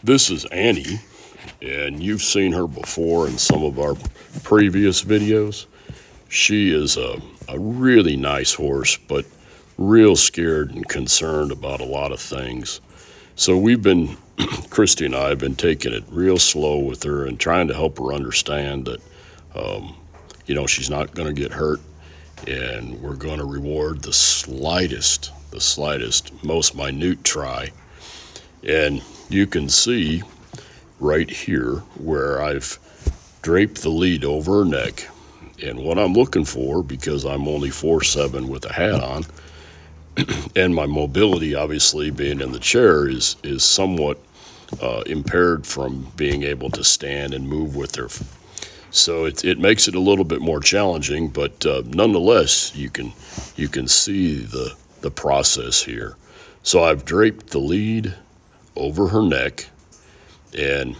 This is Annie, and you've seen her before in some of our previous videos. She is a really nice horse, but real scared and concerned about a lot of things. So Christy and I have been taking it real slow with her and trying to help her understand that, she's not going to get hurt, and we're going to reward the slightest, most minute try. And you can see right here where I've draped the lead over her neck. And what I'm looking for, because I'm only 4'7" with a hat on, and my mobility obviously being in the chair is somewhat impaired from being able to stand and move with her. So it makes it a little bit more challenging, but nonetheless, you can see the process here. So I've draped the lead over her neck, and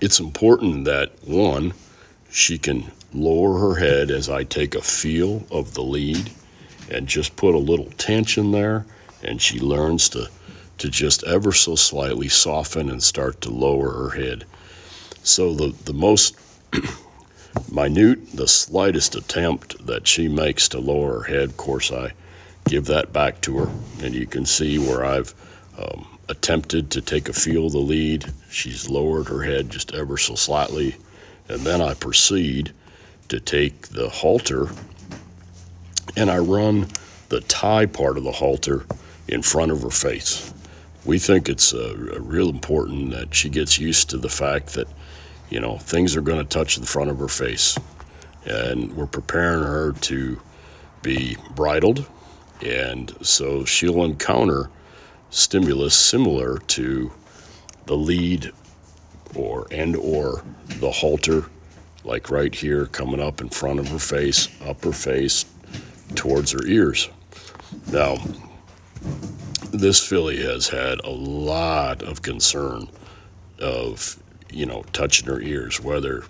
it's important that, one, she can lower her head as I take a feel of the lead and just put a little tension there, and she learns to just ever so slightly soften and start to lower her head. So the most minute, the slightest attempt that she makes to lower her head, of course, I give that back to her, and you can see where I've attempted to take a feel of the lead. She's lowered her head just ever so slightly, and then I proceed to take the halter and I run the tie part of the halter in front of her face. We think it's real important that she gets used to the fact that, things are going to touch the front of her face. And we're preparing her to be bridled, and so she'll encounter stimulus similar to the lead or the halter, like right here, coming up in front of her face, up her face, towards her ears. Now, this filly has had a lot of concern of, touching her ears, whether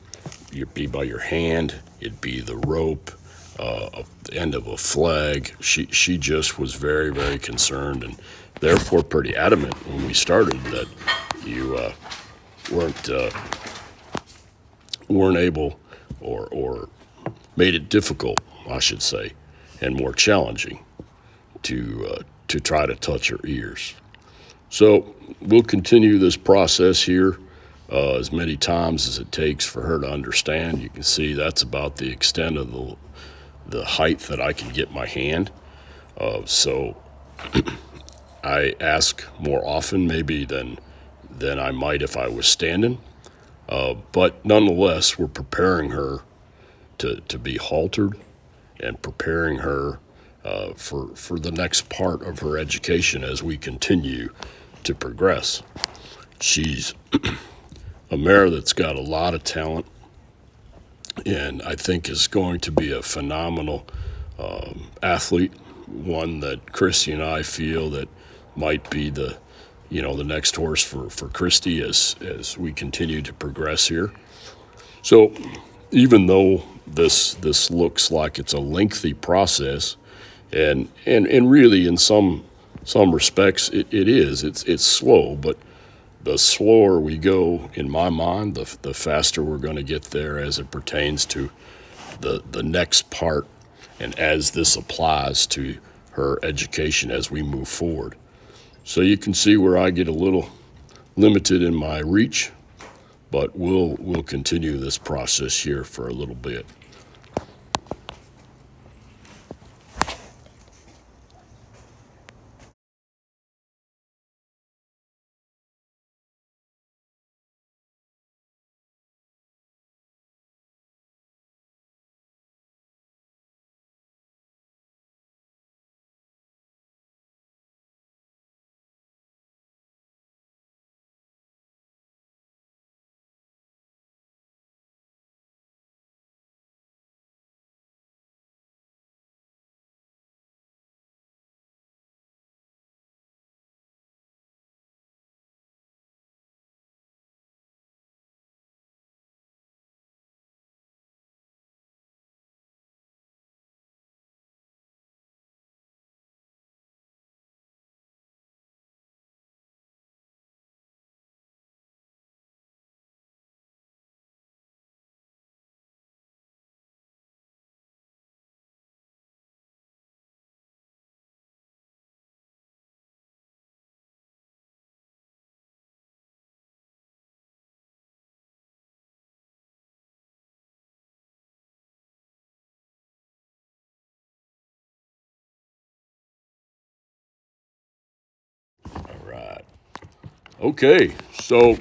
it be by your hand, it be the rope, the end of a flag. She just was very, very concerned, and therefore pretty adamant when we started that you weren't weren't able, or made it difficult, I should say, and more challenging to try to touch her ears. So we'll continue this process here as many times as it takes for her to understand. You can see that's about the extent of the height that I can get my hand. So I ask more often maybe than I might if I was standing. But nonetheless, we're preparing her to be haltered and preparing her for the next part of her education as we continue to progress. She's a mare that's got a lot of talent, and I think is going to be a phenomenal athlete, one that Christy and I feel that might be the next horse for Christy as we continue to progress here. So even though this looks like it's a lengthy process, and really in some respects it is. It's slow, but the slower we go, in my mind, the faster we're going to get there as it pertains to the next part, and as this applies to her education as we move forward. So you can see where I get a little limited in my reach, but we'll continue this process here for a little bit. Okay, so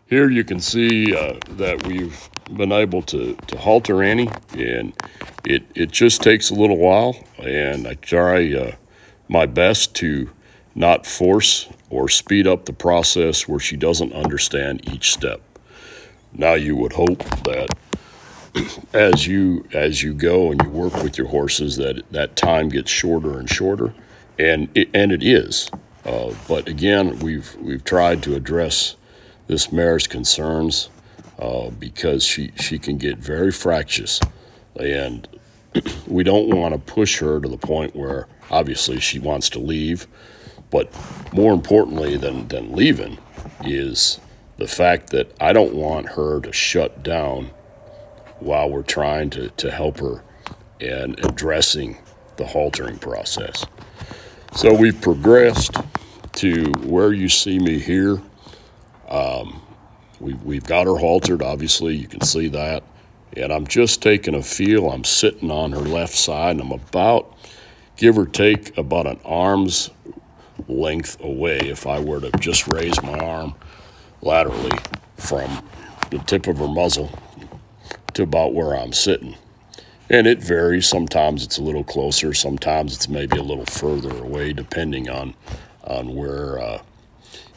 here you can see that we've been able to halter Annie, and it just takes a little while, and I try my best to not force or speed up the process where she doesn't understand each step. Now you would hope that as you go and you work with your horses that time gets shorter and shorter, and it is. But again, we've tried to address this mare's concerns because she can get very fractious, and we don't want to push her to the point where obviously she wants to leave. But more importantly than leaving is the fact that I don't want her to shut down while we're trying to help her and addressing the haltering process. So we've progressed to where you see me here. We've got her haltered, obviously, you can see that. And I'm just taking a feel. I'm sitting on her left side, and I'm about, give or take, about an arm's length away if I were to just raise my arm laterally from the tip of her muzzle to about where I'm sitting. And it varies. Sometimes it's a little closer. Sometimes it's maybe a little further away, depending on where,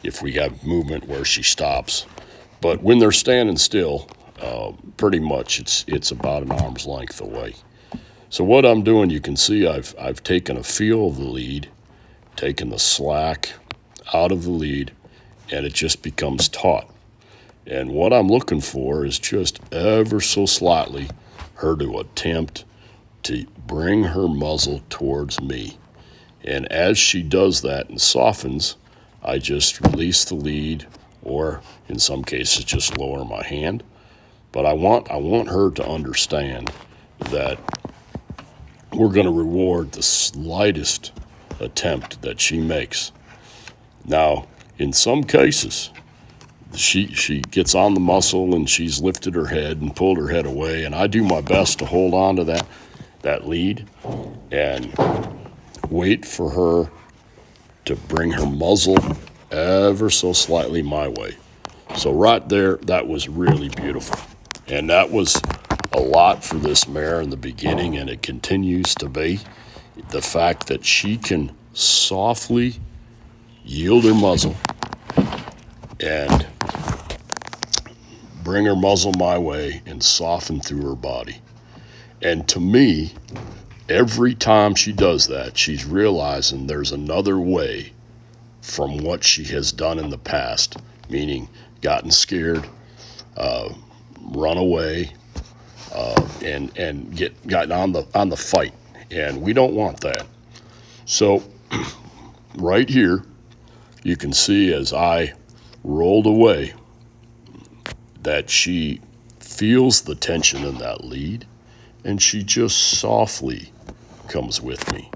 if we have movement where she stops. But when they're standing still, pretty much it's about an arm's length away. So what I'm doing, you can see I've taken a feel of the lead, taken the slack out of the lead, and it just becomes taut. And what I'm looking for is just ever so slightly her to attempt to bring her muzzle towards me. And as she does that and softens, I just release the lead, or in some cases just lower my hand. But I want her to understand that we're going to reward the slightest attempt that she makes. Now, in some cases, she gets on the muscle and she's lifted her head and pulled her head away, and I do my best to hold on to that lead and wait for her to bring her muzzle ever so slightly my way. So right there, that was really beautiful. And that was a lot for this mare in the beginning, and it continues to be. The fact that she can softly yield her muzzle and bring her muzzle my way and soften through her body. And to me, every time she does that, she's realizing there's another way from what she has done in the past, meaning gotten scared, run away, and gotten on the fight. And we don't want that. So right here, you can see as I rolled away that she feels the tension in that lead, and she just softly comes with me.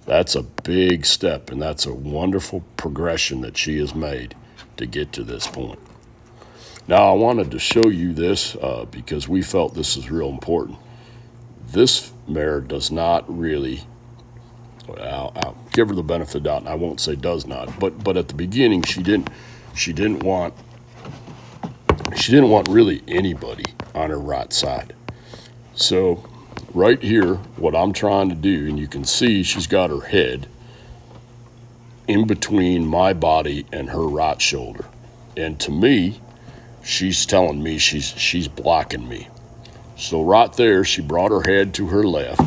That's a big step, and that's a wonderful progression that she has made to get to this point. Now, I wanted to show you this because we felt this is real important. This mare does not really, I'll give her the benefit of the doubt, and I won't say does not, but at the beginning she didn't want really anybody on her right side. So right here, what I'm trying to do, and you can see she's got her head in between my body and her right shoulder. And to me, she's telling me she's blocking me. So right there, she brought her head to her left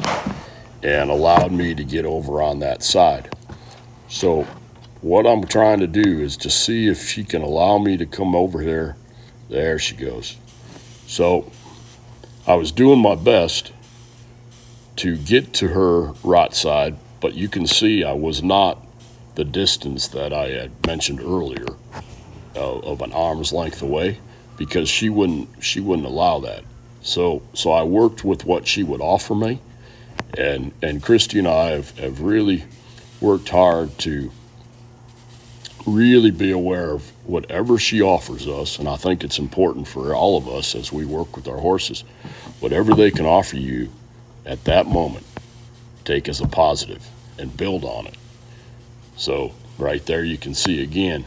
and allowed me to get over on that side. So what I'm trying to do is to see if she can allow me to come over there. There she goes. So I was doing my best to get to her right side, but you can see I was not the distance that I had mentioned earlier of an arm's length away, because she wouldn't allow that. So I worked with what she would offer me, and Christy and I have really worked hard to really be aware of whatever she offers us. And I think it's important for all of us as we work with our horses, whatever they can offer you at that moment, take as a positive and build on it. So right there you can see again,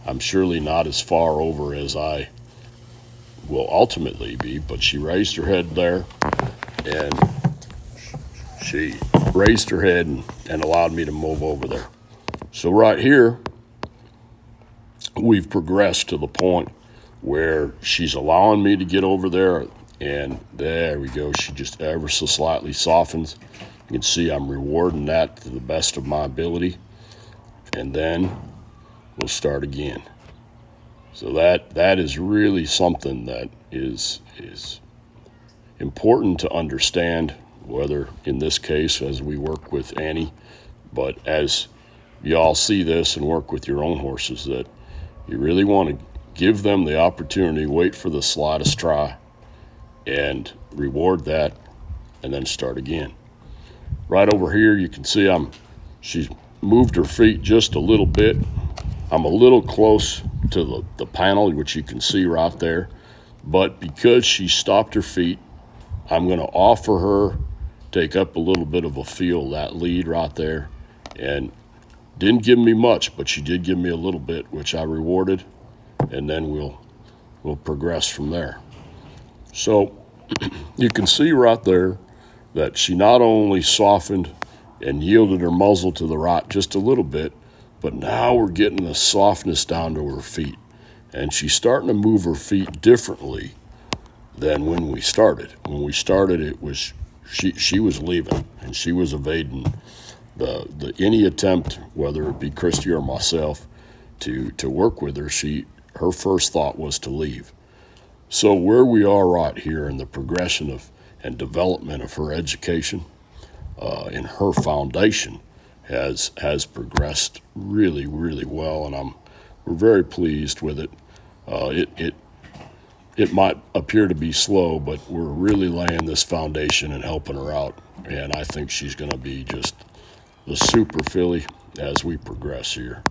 I'm surely not as far over as I will ultimately be, but she raised her head there, and she raised her head and allowed me to move over there. So right here, we've progressed to the point where she's allowing me to get over there, and there we go. She just ever so slightly softens. You can see I'm rewarding that to the best of my ability, and then we'll start again. So that is really something that is important to understand, whether in this case as we work with Annie, but as y'all see this and work with your own horses, that you really want to give them the opportunity, wait for the slightest try, and reward that, and then start again. Right over here, you can see she's moved her feet just a little bit. I'm a little close to the panel, which you can see right there, but because she stopped her feet, I'm going to offer her, take up a little bit of a feel, that lead right there, and didn't give me much, but she did give me a little bit, which I rewarded, and then we'll progress from there. So you can see right there that she not only softened and yielded her muzzle to the right just a little bit, but now we're getting the softness down to her feet, and she's starting to move her feet differently than when we started. When we started, it was she was leaving, and she was evading the any attempt, whether it be Christy or myself, to work with her. Her first thought was to leave. So where we are right here in the progression of and development of her education, in her foundation, has progressed really, really well, and we're very pleased with it. It might appear to be slow, but we're really laying this foundation and helping her out, and I think she's going to be just the super filly as we progress here.